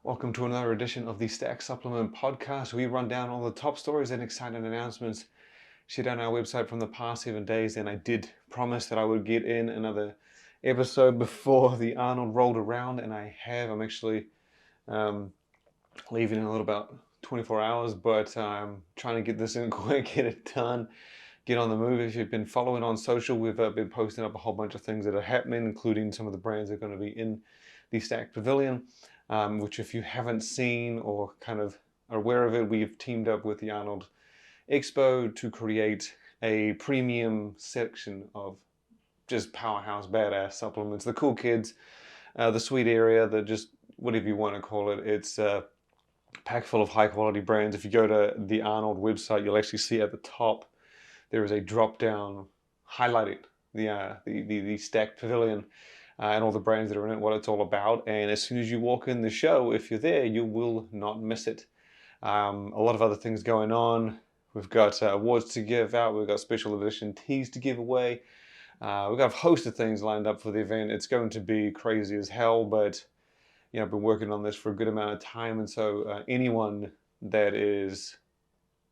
Welcome to another edition of the Stack Supplement Podcast. We run down all the top stories and exciting announcements shared on our website from the past 7 days, and I did promise that I would get in another episode before the Arnold rolled around, and I have. I'm actually leaving in a little about 24 hours, but I'm trying to get this in quick, get it done, get on the move. If you've been following on social, we've been posting up a whole bunch of things that are happening, including some of the brands that are going to be in the Stack Pavilion. Which if you haven't seen or kind of are aware of it, we've teamed up with the Arnold Expo to create a premium section of just powerhouse badass supplements. The cool kids, the sweet area, the just whatever you want to call it. It's a pack full of high quality brands. If you go to the Arnold website, you'll actually see at the top there is a drop down highlighting the Stack Pavilion. And all the brands that are in it, what it's all about. And as soon as you walk in the show, if you're there, you will not miss it. A lot of other things going on. We've got awards to give out. We've got special edition teas to give away. We've got a host of things lined up for the event. It's going to be crazy as hell, but I've been working on this for a good amount of time. And so anyone that is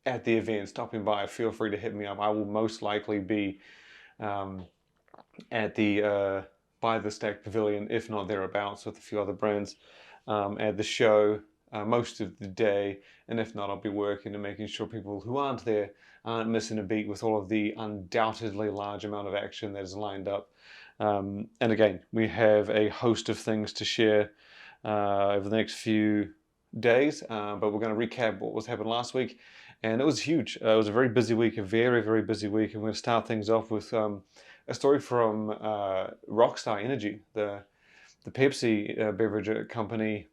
at the event, stopping by, feel free to hit me up. I will most likely be at the by the Stack Pavilion, if not thereabouts, with a few other brands at the show most of the day. And if not, I'll be working and making sure people who aren't there aren't missing a beat with all of the undoubtedly large amount of action that is lined up. And again, we have a host of things to share over the next few days, but we're going to recap what was happened last week. And it was huge. It was a very busy week, a very, very busy week. And we're going to start things off with a story from Rockstar Energy, the Pepsi beverage company,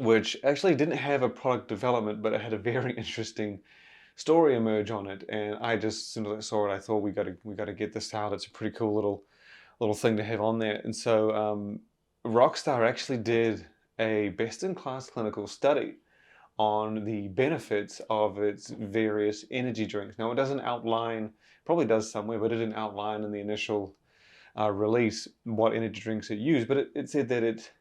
which actually didn't have a product development, but it had a very interesting story emerge on it. And I just, as soon as I saw it, I thought we got to get this out. It's a pretty cool little thing to have on there. And so Rockstar actually did a best-in-class clinical study on the benefits of its various energy drinks. Now, it doesn't outline, probably does somewhere, but it didn't outline in the initial release what energy drinks it used. But it said that it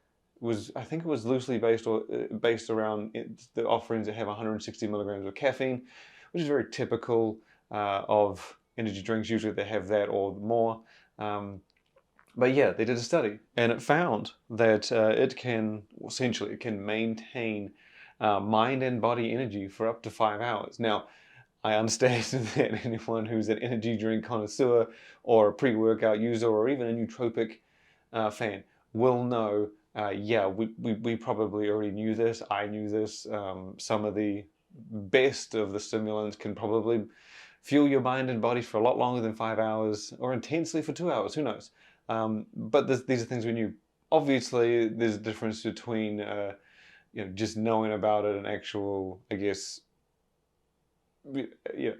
was, I think it was loosely based around the offerings that have 160 milligrams of caffeine, which is very typical of energy drinks. Usually they have that or more. But yeah, they did a study, and it found that it can maintain mind and body energy for up to 5 hours. Now, I understand that anyone who's an energy drink connoisseur or a pre-workout user or even a nootropic fan will know, we probably already knew this. I knew this. Some of the best of the stimulants can probably fuel your mind and body for a lot longer than 5 hours or intensely for 2 hours. Who knows? But these are things we knew. Obviously, there's a difference between just knowing about it and actual, I guess,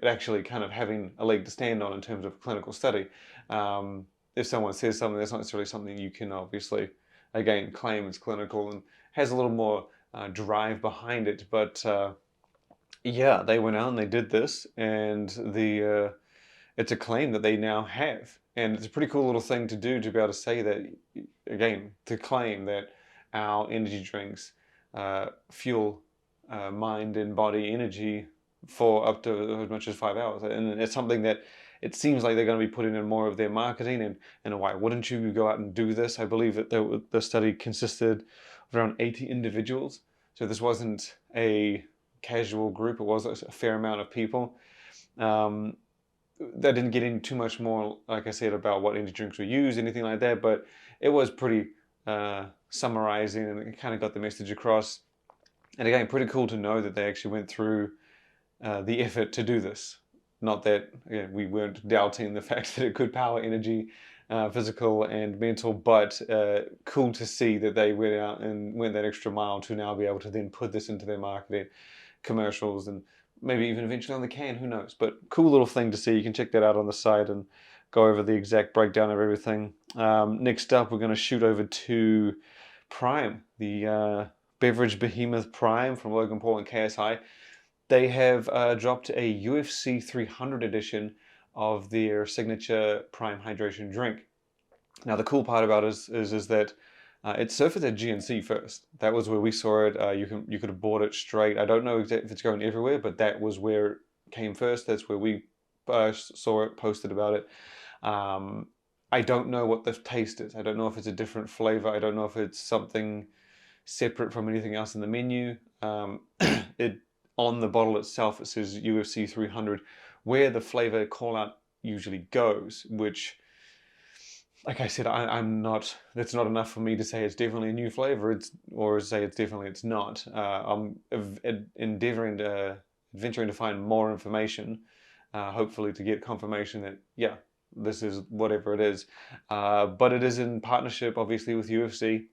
actually kind of having a leg to stand on in terms of clinical study. If someone says something, that's not necessarily something you can obviously, again, claim it's clinical and has a little more drive behind it. But yeah, they went out and they did this, and it's a claim that they now have. And it's a pretty cool little thing to do, to be able to say that, again, to claim that our energy drinks fuel mind and body energy for up to as much as 5 hours. And it's something that it seems like they're going to be putting in more of their marketing. And why wouldn't you go out and do this? I believe that the study consisted of around 80 individuals. So this wasn't a casual group. It was a fair amount of people. That didn't get into too much more, like I said, about what energy drinks were used, anything like that. But it was pretty summarizing, and it kind of got the message across. And again, pretty cool to know that they actually went through the effort to do this. Not that, again, we weren't doubting the fact that it could power energy, physical and mental, but cool to see that they went out and went that extra mile to now be able to then put this into their marketing commercials and maybe even eventually on the can, who knows. But cool little thing to see. You can check that out on the site and go over the exact breakdown of everything. Next up, we're going to shoot over to Prime, the beverage behemoth Prime from Logan Paul and KSI. They have dropped a UFC 300 edition of their signature Prime hydration drink. Now, the cool part about it is that It surfaced at GNC first. That was where we saw it. You could have bought it straight. I don't know if it's going everywhere, but that was where it came first. That's where we saw it, posted about it. I don't know what the taste is. I don't know if it's a different flavor. I don't know if it's something separate from anything else in the menu. It on the bottle itself it says UFC 300, where the flavor call out usually goes, which, like I said, I'm not. That's not enough for me to say it's definitely a new flavor. Or say it's not. I'm endeavoring to venturing to find more information, hopefully to get confirmation that yeah, this is whatever it is. But it is in partnership, obviously, with UFC.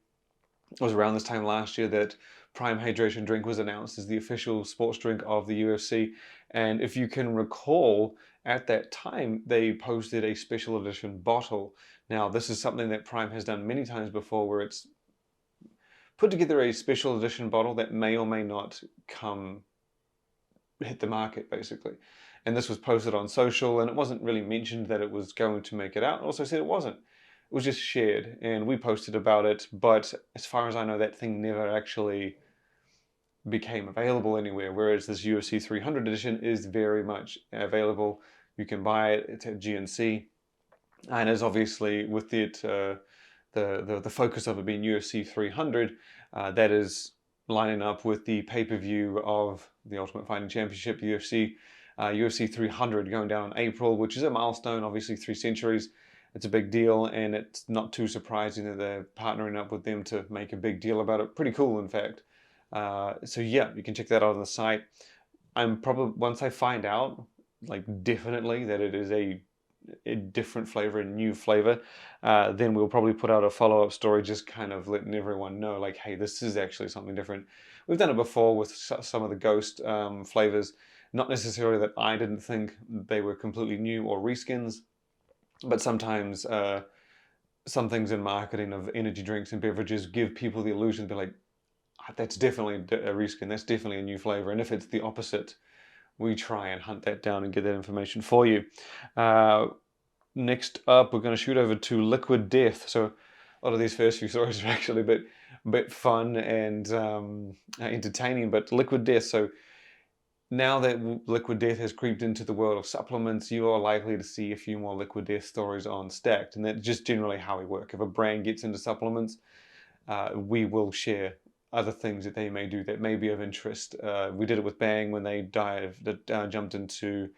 It was around this time last year that Prime Hydration drink was announced as the official sports drink of the UFC. And if you can recall, at that time, they posted a special edition bottle. Now, this is something that Prime has done many times before, where it's put together a special edition bottle that may or may not hit the market, basically. And this was posted on social, and it wasn't really mentioned that it was going to make it out. It also said it wasn't. It was just shared, and we posted about it, but as far as I know, that thing never actually became available anywhere, whereas this UFC 300 edition is very much available. You can buy it, it's at GNC, and as obviously with it, the focus of it being UFC 300, that is lining up with the pay-per-view of the Ultimate Fighting Championship, UFC 300, going down in April, which is a milestone, obviously 3 centuries. It's a big deal, and it's not too surprising that they're partnering up with them to make a big deal about it. Pretty cool, in fact. So yeah, you can check that out on the site. I'm probably, once I find out, like definitely that it is a different flavor, a new flavor, then we'll probably put out a follow-up story, just kind of letting everyone know, like, hey, this is actually something different. We've done it before with some of the ghost flavors. Not necessarily that I didn't think they were completely new or reskins, but sometimes some things in marketing of energy drinks and beverages give people the illusion to be like, that's definitely a reskin, that's definitely a new flavor. And if it's the opposite, we try and hunt that down and get that information for you. Next up, we're going to shoot over to Liquid Death. So a lot of these first few stories are actually a bit fun and entertaining, but Liquid Death. So now that Liquid Death has creeped into the world of supplements, you are likely to see a few more Liquid Death stories on Stacked. And that's just generally how we work. If a brand gets into supplements, we will share other things that they may do that may be of interest. We did it with Bang when they jumped into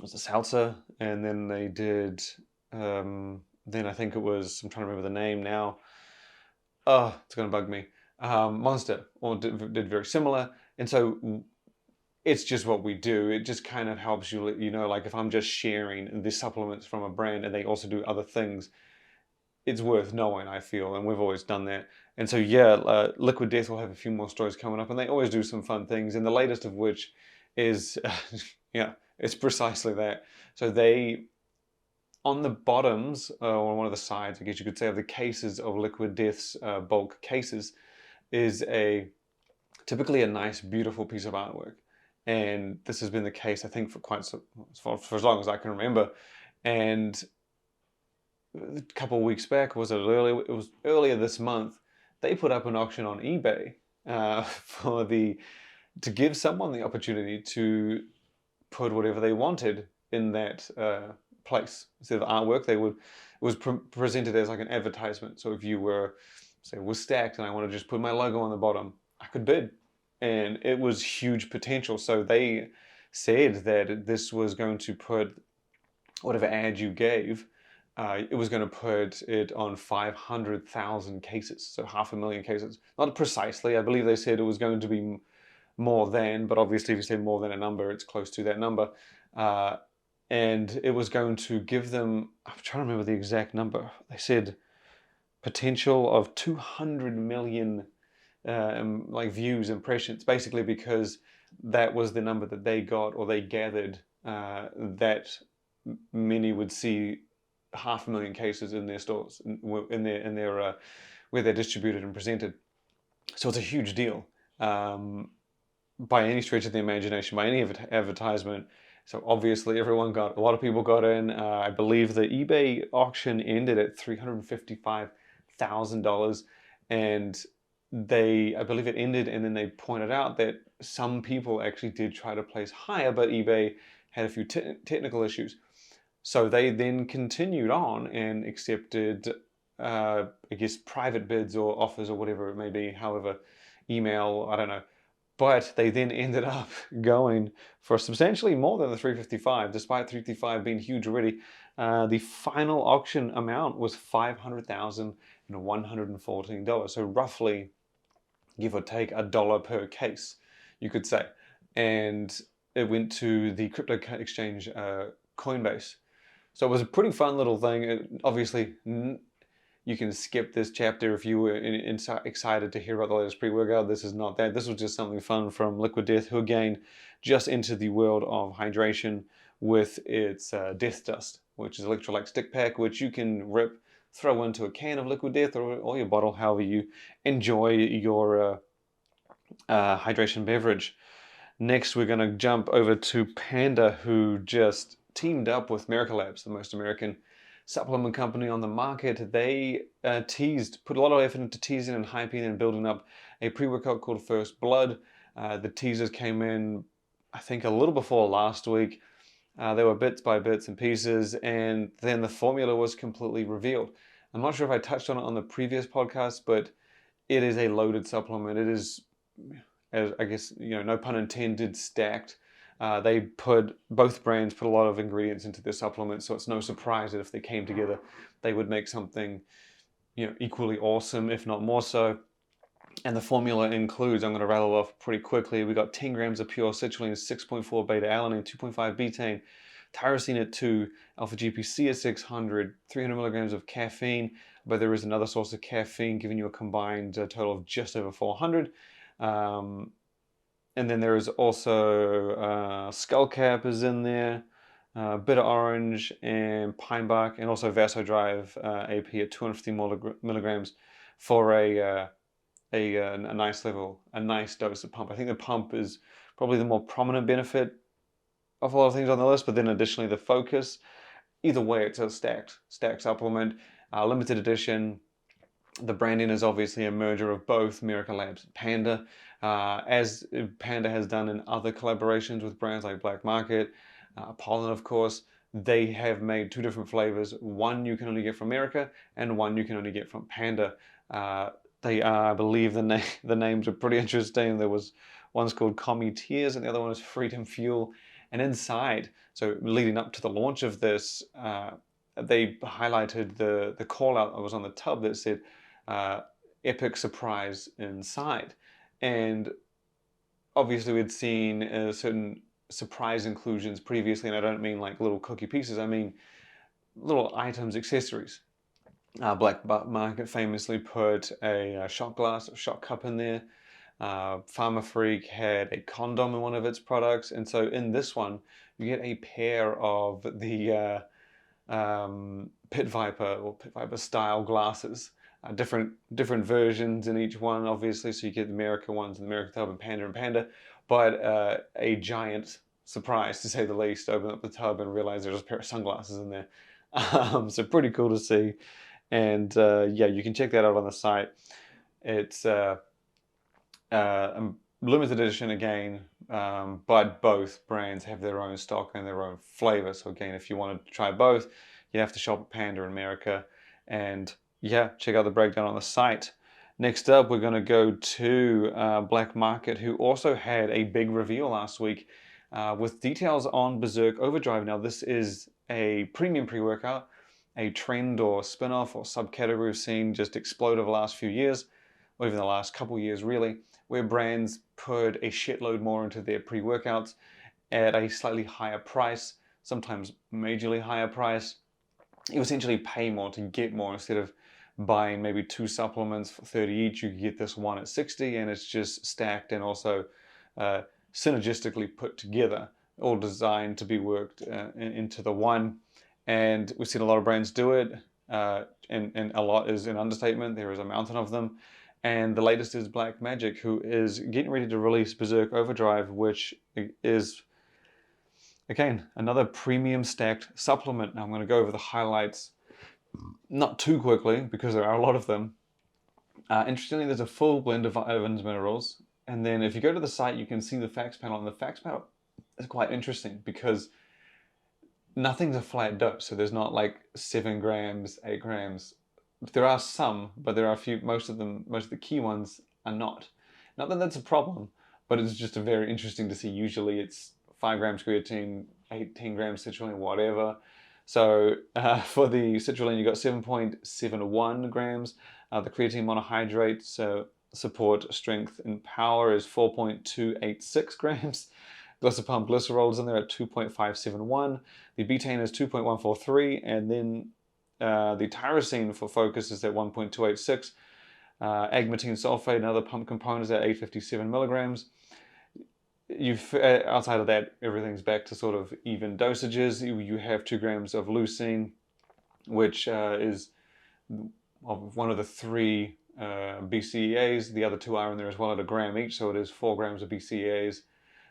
was it salsa, and then they did. Then I think it was. I'm trying to remember the name now. Oh, it's going to bug me. Monster, or did very similar, and so it's just what we do. It just kind of helps you, like if I'm just sharing the supplements from a brand and they also do other things, it's worth knowing, I feel, and we've always done that. And so yeah, Liquid Death will have a few more stories coming up, and they always do some fun things, and the latest of which is, yeah, it's precisely that. So they, on the bottoms, or on one of the sides, I guess you could say, of the cases of Liquid Death's bulk cases, is typically a nice, beautiful piece of artwork. And this has been the case, I think, for as long as I can remember. And a couple of weeks back, it was earlier this month, they put up an auction on eBay to give someone the opportunity to put whatever they wanted in that place. Instead of artwork, it was presented as like an advertisement. So if you were, say, was Stacked and I want to just put my logo on the bottom, I could bid. And it was huge potential. So they said that this was going to put whatever ad you gave, it was going to put it on 500,000 cases, so 500,000 cases. Not precisely, I believe they said it was going to be more than, but obviously if you say more than a number, it's close to that number. And it was going to give them, I'm trying to remember the exact number. They said potential of 200 million like views, impressions, basically because that was the number that they got, or they gathered that many would see 500,000 cases in their stores, in their where they're distributed and presented. So it's a huge deal by any stretch of the imagination, by any advertisement. So obviously a lot of people got in. I believe the eBay auction ended at 355 $1,000, and I believe it ended, and then they pointed out that some people actually did try to place higher, but eBay had a few technical issues. So they then continued on and accepted, I guess, private bids or offers or whatever it may be, however, email, I don't know. But they then ended up going for substantially more than the 355, despite 355 being huge already. The final auction amount was $500,114, so roughly, give or take, $1 per case, you could say. And it went to the crypto exchange Coinbase. So it was a pretty fun little thing. Obviously, you can skip this chapter if you were excited to hear about the latest pre-workout. This is not that. This was just something fun from Liquid Death, who again just entered the world of hydration with its Death Dust, which is electrolyte stick pack, which you can throw into a can of Liquid Death or your bottle, however you enjoy your hydration beverage. Next, we're going to jump over to Panda, who just teamed up with Merica Labz, the most American supplement company on the market. They put a lot of effort into teasing and hyping and building up a pre-workout called First Blood. The teasers came in, I think, a little before last week. They were bits by bits and pieces, and then the formula was completely revealed. I'm not sure if I touched on it on the previous podcast, but it is a loaded supplement. It is, as I guess, no pun intended, stacked. Both brands put a lot of ingredients into their supplements, so it's no surprise that if they came together, they would make something, equally awesome, if not more so. And the formula includes, I'm going to rattle off pretty quickly, we got 10 grams of pure citrulline, 6.4 beta-alanine, 2.5 betaine, tyrosine at 2, alpha-GPC at 600, 300 milligrams of caffeine, but there is another source of caffeine giving you a combined total of just over 400. And then there is also skullcap is in there, bitter orange and pine bark, and also Vasodrive AP at 250 milligrams for a nice level, a nice dose of pump. I think the pump is probably the more prominent benefit of a lot of things on the list, but then additionally the focus. Either way, it's a stacked supplement, limited edition. The branding is obviously a merger of both Merica Labz and Panda, as Panda has done in other collaborations with brands like Blackmagic, Pollen, of course. They have made two different flavors. One you can only get from Merica, and one you can only get from Panda. They are, I believe, the names are pretty interesting. There was one's called Commie Tears, and the other one is Freedom Fuel. And inside, so leading up to the launch of this, they highlighted the call out that was on the tub that said epic surprise inside. And obviously we'd seen certain surprise inclusions previously, and I don't mean like little cookie pieces, I mean little items, accessories. Blackmagic famously put a shot glass, a shot cup in there. Pharma Freak had a condom in one of its products, and so in this one you get a pair of the Pit Viper style glasses. Different versions in each one, obviously, so you get the Merica ones and the Merica tub and Panda, but a giant surprise, to say the least. Open up the tub and realize there's a pair of sunglasses in there. So pretty cool to see. And yeah, you can check that out on the site. It's limited edition again, but both brands have their own stock and their own flavor. So again, if you wanted to try both, you have to shop at Panda and Merica. And yeah, check out the breakdown on the site. Next up, we're going to go to Blackmagic, who also had a big reveal last week with details on BZRK Overdrive. Now, this is a premium pre-workout, a trend or spin-off or subcategory we've seen just explode over the last few years, or even the last couple years really, where brands put a shitload more into their pre-workouts at a slightly higher price, sometimes majorly higher price. You essentially pay more to get more. Instead of buying maybe 2 supplements for 30 each, you get this one at 60, and it's just stacked and also synergistically put together, all designed to be worked into the one. And we've seen a lot of brands do it, and a lot is an understatement. There is a mountain of them. And the latest is Blackmagic, who is getting ready to release BZRK Overdrive, which is, again, another premium stacked supplement. Now I'm going to go over the highlights not too quickly because there are a lot of them. Interestingly, there's a full blend of vitamins, minerals, and then if you go to the site, you can see the facts panel, and the facts panel is quite interesting because nothing's a flat dose, so there's not like 7 grams, 8 grams. There are some, but there are a few. Most of the key ones are not. Not that that's a problem, but it's just a very interesting to see. Usually it's 5 grams creatine, 18 grams citrulline, whatever. So for the citrulline, you got 7.71 grams. The creatine monohydrate, so support, strength, and power is 4.286 grams. Glycopump glycerols in there at 2.571. The betaine is 2.143, and then the tyrosine for focus is at 1.286. Agmatine sulfate and other pump components at 857 milligrams. Outside of that, everything's back to sort of even dosages. You have 2 grams of leucine, which is one of the 3 BCAAs. The other 2 are in there as well at 1 gram each, so it is 4 grams of BCAAs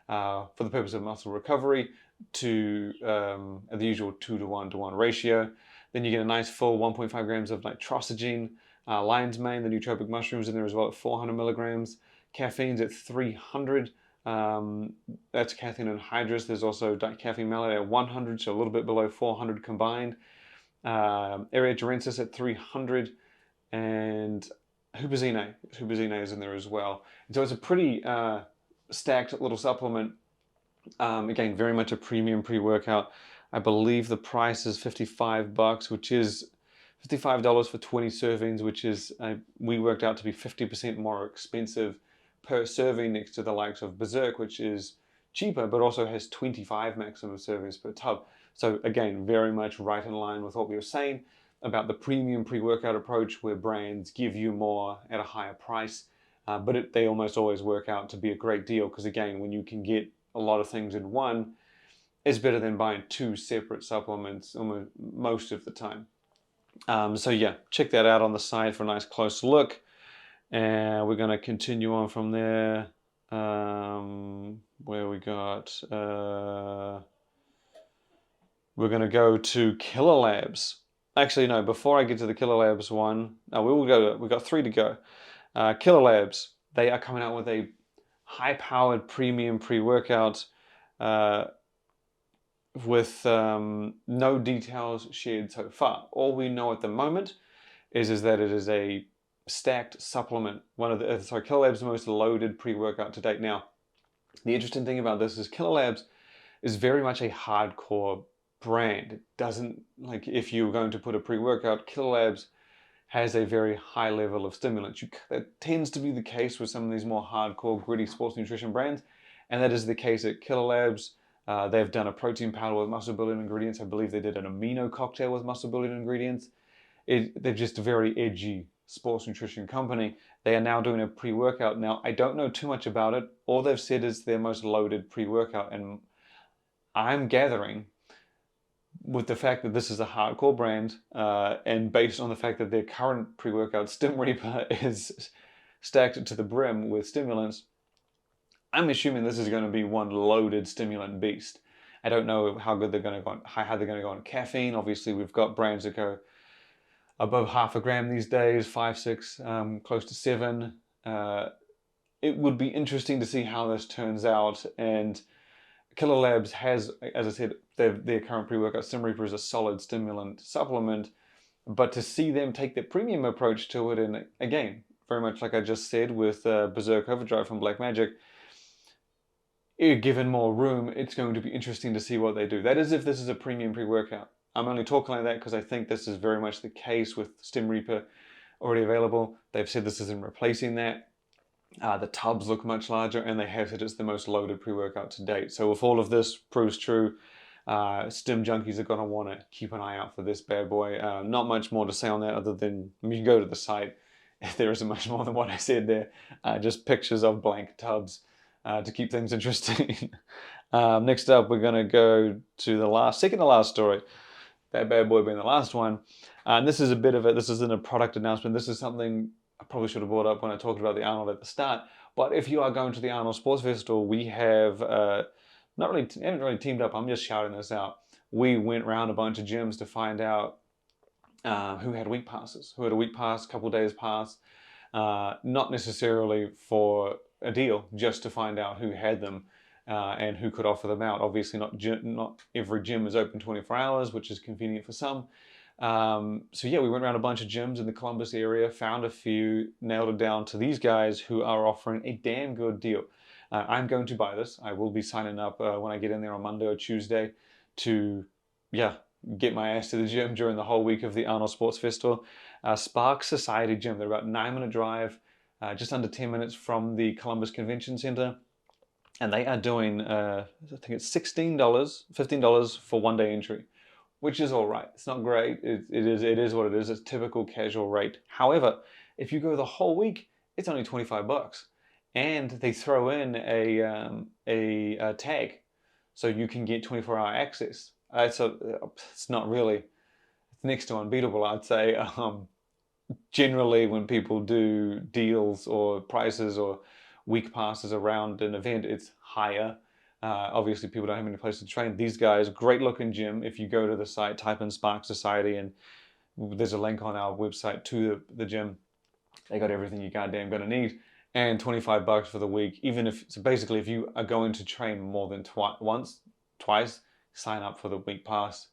for the purpose of muscle recovery to the usual 2:1 ratio. Then you get a nice full 1.5 grams of nitrosogene, lion's mane, the nootropic mushrooms in there as well at 400 milligrams. Caffeine's at 300. That's caffeine anhydrous. There's also caffeine malate at 100, so a little bit below 400 combined. Aerogerensis at 300, and Hubazine is in there as well. And so it's a pretty stacked little supplement. Again, very much a premium pre-workout. I believe the price is $55, which is $55 for 20 servings, which is we worked out to be 50% more expensive per serving next to the likes of BZRK, which is cheaper, but also has 25 maximum servings per tub. So again, very much right in line with what we were saying about the premium pre-workout approach, where brands give you more at a higher price, but they almost always work out to be a great deal, because again, when you can get a lot of things in one, it's better than buying 2 separate supplements almost most of the time. So yeah, check that out on the site for a nice close look. And we're going to continue on from there. Where we got... we're going to go to Killer Labz. Actually, no, before I get to the Killer Labz one, we've got 3 to go. Killer Labz, they are coming out with a high-powered premium pre-workout with no details shared so far. All we know at the moment is that it is a stacked supplement. Killer Labz' most loaded pre-workout to date. Now, the interesting thing about this is Killer Labz is very much a hardcore brand. It doesn't, like, if you're going to put a pre-workout, Killer Labz has a very high level of stimulants. That tends to be the case with some of these more hardcore, gritty sports nutrition brands, and that is the case at Killer Labz. They've done a protein powder with muscle building ingredients. I believe they did an amino cocktail with muscle building ingredients. They're just a very edgy sports nutrition company. They are now doing a pre-workout. Now, I don't know too much about it. All they've said is their most loaded pre-workout, and I'm gathering, with the fact that this is a hardcore brand, and based on the fact that their current pre-workout, Stim Reaper, is stacked to the brim with stimulants, I'm assuming this is going to be one loaded stimulant beast. I don't know how good they're going to go on, how they're going to go on caffeine. Obviously, we've got brands that go above 0.5 gram these days, 5, 6, close to 7. It would be interesting to see how this turns out. And Killer Labz has, as I said, their current pre-workout, Stim Reaper, is a solid stimulant supplement. But to see them take their premium approach to it, and again, very much like I just said with BZRK Overdrive from Blackmagic, given more room, it's going to be interesting to see what they do. That is if this is a premium pre-workout. I'm only talking like that because I think this is very much the case with Stim Reaper already available. They've said this isn't replacing that. The tubs look much larger, and they have said it's the most loaded pre-workout to date. So if all of this proves true, Stim junkies are going to want to keep an eye out for this bad boy. Not much more to say on that other than you can go to the site. There isn't much more than what I said there. Just pictures of blank tubs to keep things interesting. Next up, we're going to go to the second to last story. That bad boy being the last one. And this is a bit of it. This isn't a product announcement. This is something I probably should have brought up when I talked about the Arnold at the start. But if you are going to the Arnold Sports Festival, we have haven't really teamed up. I'm just shouting this out. We went around a bunch of gyms to find out who had week passes, who had a week pass, couple days pass, not necessarily for a deal, just to find out who had them and who could offer them out. Obviously, not every gym is open 24 hours, which is convenient for some. So yeah, we went around a bunch of gyms in the Columbus area, found a few, nailed it down to these guys who are offering a damn good deal. I'm going to buy this. I will be signing up when I get in there on Monday or Tuesday to, yeah, get my ass to the gym during the whole week of the Arnold Sports Festival. Spark Society Gym. They're about a 9-minute drive, just under 10 minutes from the Columbus Convention Center. And they are doing, I think it's $16, $15 for one-day entry, which is all right. It's not great. It is what it is. It's typical casual rate. However, if you go the whole week, it's only 25 bucks. And they throw in a tag, so you can get 24-hour access. So it's not really, it's next to unbeatable, I'd say. Generally, when people do deals or prices or week passes around an event, it's higher. Obviously, people don't have any place to train. These guys, great looking gym. If you go to the site, type in Spark Society, and there's a link on our website to the gym. They got everything you goddamn gonna need. And 25 bucks for the week. Even if, so basically, if you are going to train more than twice, sign up for the week pass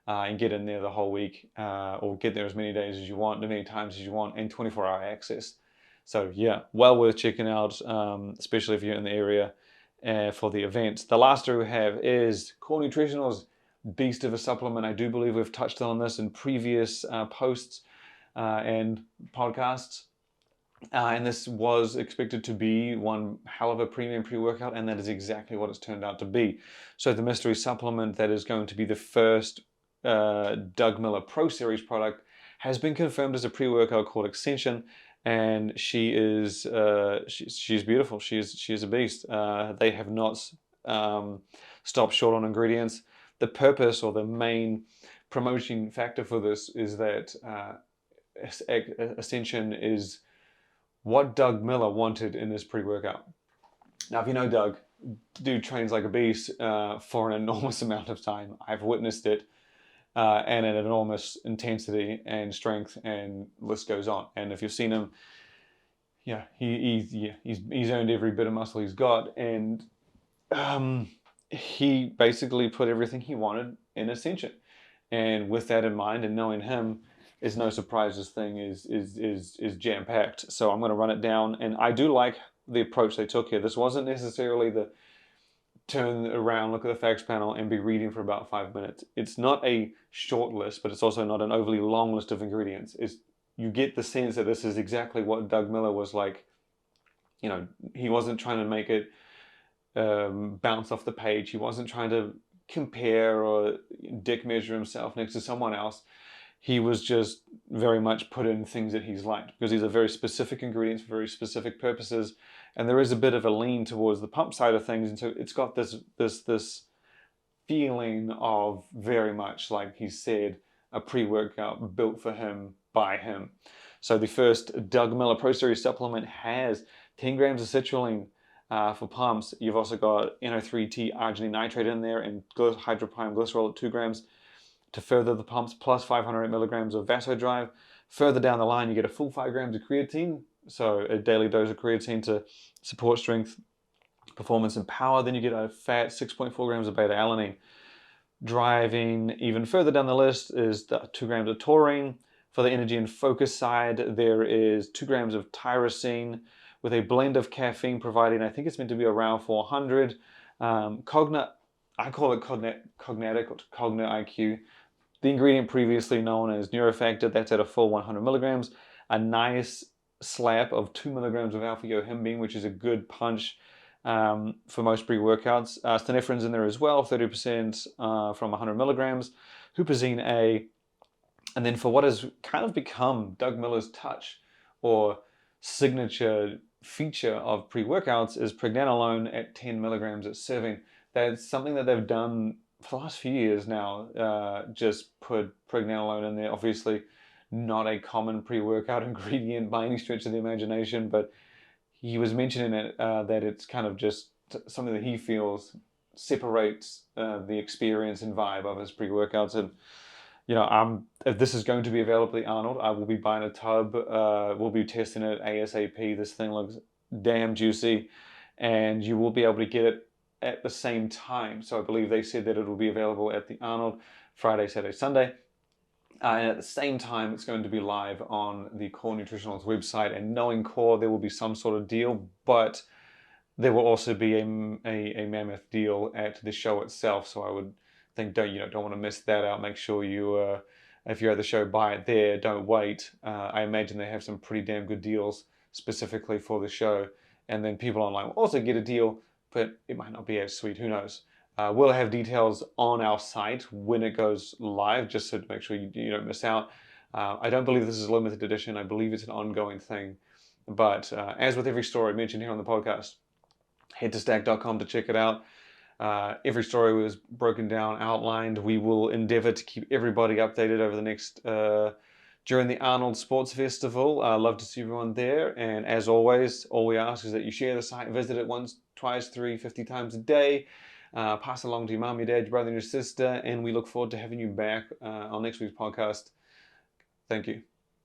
and get in there the whole week, or get there as many days as you want, as many times as you want, and 24-hour access. So yeah, well worth checking out, especially if you're in the area for the event. The last we have is Core Nutritionals, beast of a supplement. I do believe we've touched on this in previous posts and podcasts. And this was expected to be one hell of a premium pre-workout, and that is exactly what it's turned out to be. So the mystery supplement that is going to be the first Doug Miller Pro Series product has been confirmed as a pre-workout called Ascension, and she is she's beautiful. She is a beast. They have not stopped short on ingredients. The purpose or the main promotion factor for this is that Ascension is what Doug Miller wanted in his pre-workout. Now, if you know Doug, dude trains like a beast for an enormous amount of time. I've witnessed it, and at an enormous intensity and strength, and list goes on. And if you've seen him, yeah, he's earned every bit of muscle he's got, and he basically put everything he wanted in Ascension. And with that in mind, and knowing him, it's no surprise this thing is jam-packed. So I'm going to run it down, and I do like the approach they took here. This wasn't necessarily the turn around, look at the facts panel, and be reading for about 5 minutes. It's not a short list, but it's also not an overly long list of ingredients. You get the sense that this is exactly what Doug Miller was like. You know, he wasn't trying to make it bounce off the page. He wasn't trying to compare or dick measure himself next to someone else. He was just very much put in things that he's liked, because these are very specific ingredients for very specific purposes, and there is a bit of a lean towards the pump side of things, and so it's got this feeling of very much, like he said, a pre-workout built for him by him. So the first Doug Miller Pro Series supplement has 10 grams of citrulline for pumps. You've also got NO3T arginine nitrate in there, and hydroprime glycerol at 2 grams. To further the pumps, plus 508 milligrams of Vasodrive. Further down the line, you get a full 5 grams of creatine, so a daily dose of creatine to support strength, performance, and power. Then you get a fat 6.4 grams of beta-alanine. Driving even further down the list is the 2 grams of taurine. For the energy and focus side, there is 2 grams of tyrosine with a blend of caffeine providing, I think it's meant to be around 400. I call it Cognatic or Cogna IQ. The ingredient previously known as Neurofactor, that's at a full 100 milligrams. A nice slap of 2 milligrams of alpha-yohimbine, which is a good punch for most pre-workouts. Stanephrine in there as well, 30% from 100 milligrams. Huperzine A. And then for what has kind of become Doug Miller's touch or signature feature of pre-workouts is pregnenolone at 10 milligrams at serving. That's something that they've done for the last few years now, just put pregnenolone in there. Obviously not a common pre-workout ingredient by any stretch of the imagination, but he was mentioning it, that it's kind of just something that he feels separates the experience and vibe of his pre-workouts. And if this is going to be available at the Arnold, I will be buying a tub. We'll be testing it ASAP. This thing looks damn juicy, and you will be able to get it at the same time. So I believe they said that it will be available at the Arnold Friday, Saturday, Sunday. And at the same time, it's going to be live on the Core Nutritionals website. And knowing Core, there will be some sort of deal, but there will also be a mammoth deal at the show itself. So I would think don't want to miss that out. Make sure you, if you're at the show, buy it there. Don't wait. I imagine they have some pretty damn good deals specifically for the show. And then people online will also get a deal, but it might not be as sweet. Who knows? We'll have details on our site when it goes live, just so to make sure you don't miss out. I don't believe this is a limited edition. I believe it's an ongoing thing. But as with every story mentioned here on the podcast, head to stack.com to check it out. Every story was broken down, outlined. We will endeavor to keep everybody updated over the next during the Arnold Sports Festival. Love to see everyone there. And as always, all we ask is that you share the site, visit it once, twice, 3, 50 times a day. Pass it along to your mom, your dad, your brother, and your sister. And we look forward to having you back on next week's podcast. Thank you.